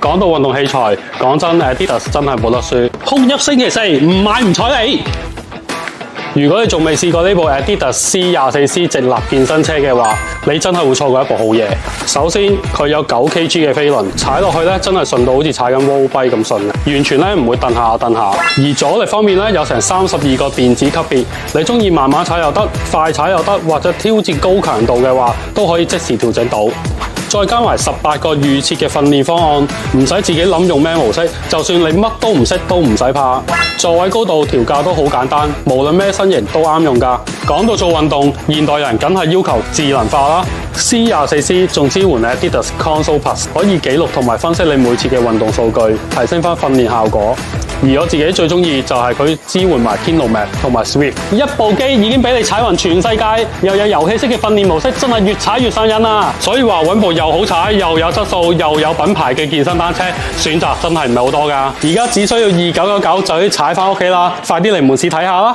講到運動器材，講真 Adidas 真係冇得輸。空一星期四唔買唔睬你。如果你仲未試過呢部 Adidas C24C 直立健身車嘅話，你真係會錯過一部好嘢。首先，佢有9kg嘅飛輪，踩落去咧真係順到好似踩緊 road bike咁順嘅，完全咧唔會蹬下蹬下。而阻力方面咧有成32個電子級別，你中意慢慢踩又得，快踩又得，或者挑戰高強度嘅話，都可以即時調整到。再加埋18個預設嘅訓練方案，唔使自己諗用咩模式，就算你乜都唔識都唔使怕。座位高度調校都好簡單，無論咩身形都啱用㗎。講到做運動，現代人梗係要求智能化啦。C24C 仲支援 Adidas Console Plus， 可以記錄同埋分析你每次嘅運動數據，提升翻訓練效果。而我自己最中意就係佢支援埋 KinoMap 同埋 Swift， 一部機已經俾你踩勻全世界，又有遊戲式嘅訓練模式，真係越踩越上癮啊！所以話揾部又好踩又有質素又有品牌嘅健身單車，選擇真係唔係好多㗎。而家只需要2999就可以踩翻屋企啦，快啲嚟門市睇下啦！